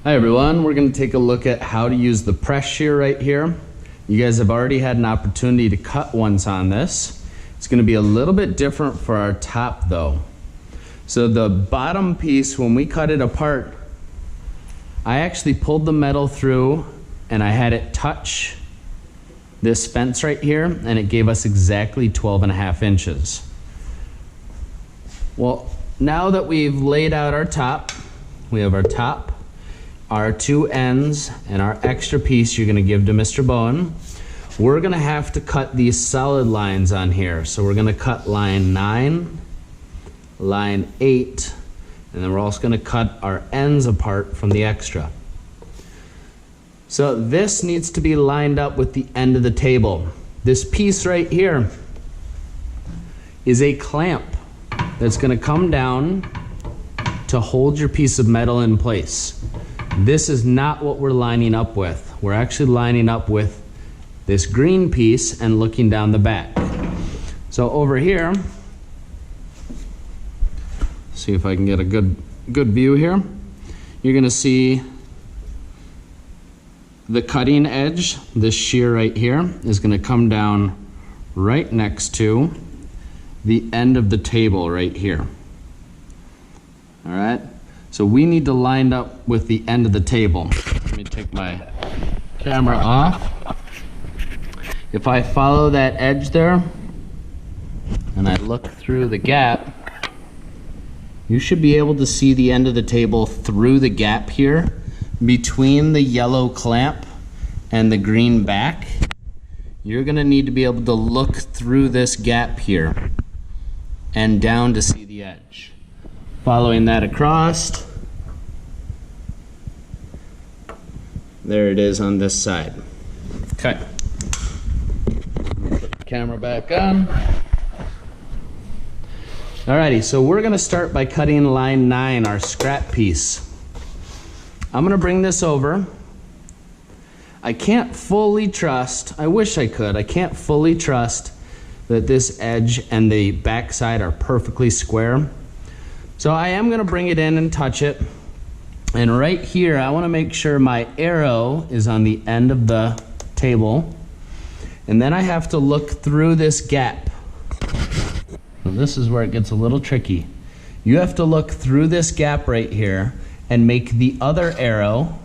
Hi everyone, we're going to take a look at how to use the press shear right here. You guys have already had an opportunity to cut once on this. It's going to be a little bit different for our top though. So the bottom piece, when we cut it apart, I actually pulled the metal through and I had it touch this fence right here, and it gave us exactly 12.5 inches. Well, now that we've laid out our top, we have our top, our two ends, and our extra piece you're gonna give to Mr. Bowen. We're gonna have to cut these solid lines on here. So we're gonna cut line 9, line 8, and then we're also gonna cut our ends apart from the extra. So this needs to be lined up with the end of the table. This piece right here is a clamp that's gonna come down to hold your piece of metal in place. This is not what we're lining up with. We're actually lining up with this green piece and looking down the back. So over here, see if I can get a good view here. You're gonna see the cutting edge, this shear right here, is gonna come down right next to the end of the table right here. All right, so we need to line up with the end of the table. Let me take my camera off. If I follow that edge there and I look through the gap, you should be able to see the end of the table through the gap here between the yellow clamp and the green back. You're gonna need to be able to look through this gap here and down to see the edge. Following that across, there it is on this side. Okay. Put the camera back on. Alrighty, so we're gonna start by cutting line 9, our scrap piece. I'm gonna bring this over. I can't fully trust, I wish I could, I can't fully trust that this edge and the back side are perfectly square. So I am gonna bring it in and touch it. And right here, I wanna make sure my arrow is on the end of the table. And then I have to look through this gap. So this is where it gets a little tricky. You have to look through this gap right here and make the other arrow,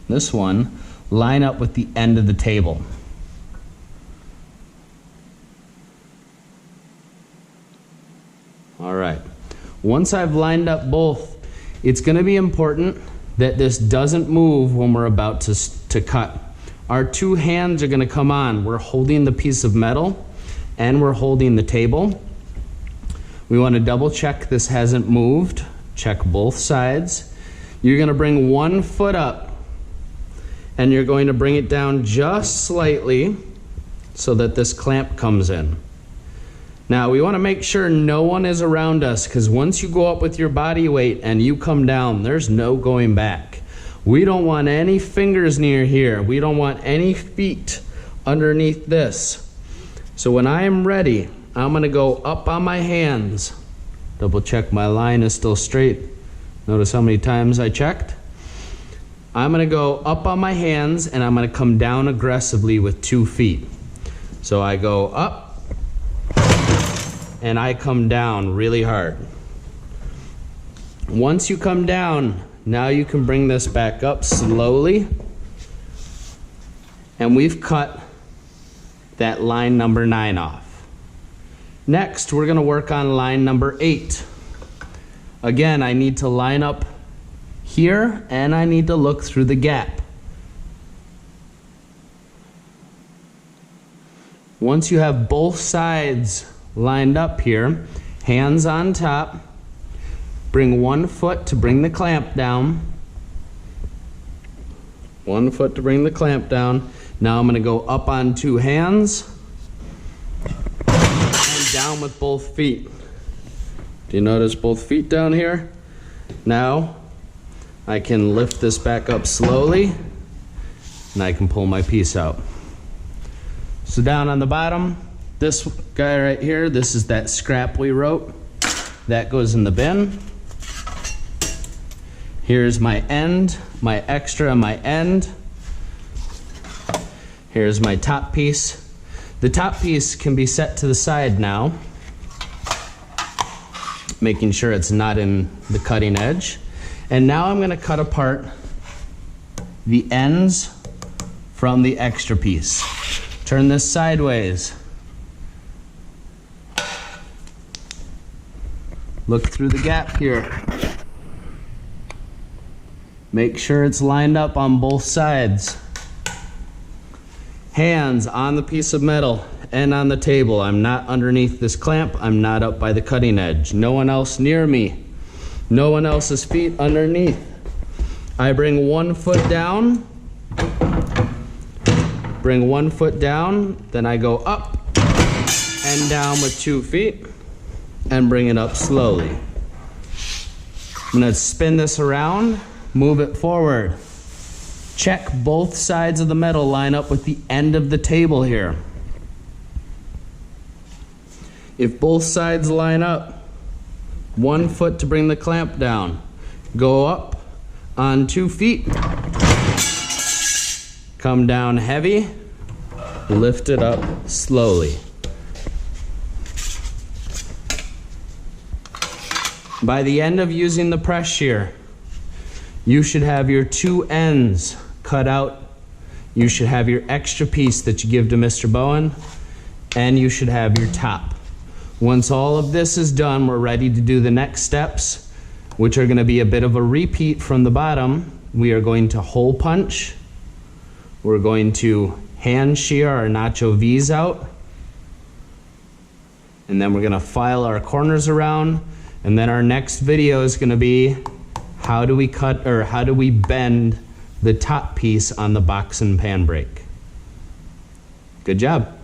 this one, line up with the end of the table. All right. Once I've lined up both, it's going to be important that this doesn't move when we're about to cut. Our two hands are going to come on. We're holding the piece of metal and we're holding the table. We want to double check this hasn't moved. Check both sides. You're going to bring one foot up and you're going to bring it down just slightly so that this clamp comes in. Now we want to make sure no one is around us, because once you go up with your body weight and you come down, there's no going back. We don't want any fingers near here. We don't want any feet underneath this. So when I am ready, I'm going to go up on my hands. Double check my line is still straight. Notice how many times I checked. I'm going to go up on my hands and I'm going to come down aggressively with 2 feet. So I go up and I come down really hard. Once you come down, now you can bring this back up slowly. And we've cut that line number 9 off. Next, we're going to work on line number 8. Again, I need to line up here and I need to look through the gap. Once you have both sides lined up here, hands on top, bring 1 foot to bring the clamp down. 1 foot to bring the clamp down. Now I'm going to go up on 2 hands and down with both feet. Do you notice both feet down here? Now I can lift this back up slowly and I can pull my piece out. So down on the bottom, this guy right here, this is that scrap we wrote. That goes in the bin. Here's my end, my extra and my end. Here's my top piece. The top piece can be set to the side now, making sure it's not in the cutting edge. And now I'm gonna cut apart the ends from the extra piece. Turn this sideways. Look through the gap here. Make sure it's lined up on both sides. Hands on the piece of metal and on the table. I'm not underneath this clamp. I'm not up by the cutting edge. No one else near me. No one else's feet underneath. I bring 1 foot down. Bring 1 foot down. Then I go up and down with 2 feet and bring it up slowly. I'm gonna spin this around, move it forward. Check both sides of the metal line up with the end of the table here. If both sides line up, 1 foot to bring the clamp down. Go up on 2 feet. Come down heavy, lift it up slowly. By the end of using the press shear, you should have your 2 ends cut out. You should have your extra piece that you give to Mr. Bowen, and you should have your top. Once all of this is done, we're ready to do the next steps, which are going to be a bit of a repeat from the bottom. We are going to hole punch. We're going to hand shear our nacho V's out. And then we're going to file our corners around. And then our next video is going to be how do we cut, or how do we bend the top piece on the box and pan brake. Good job.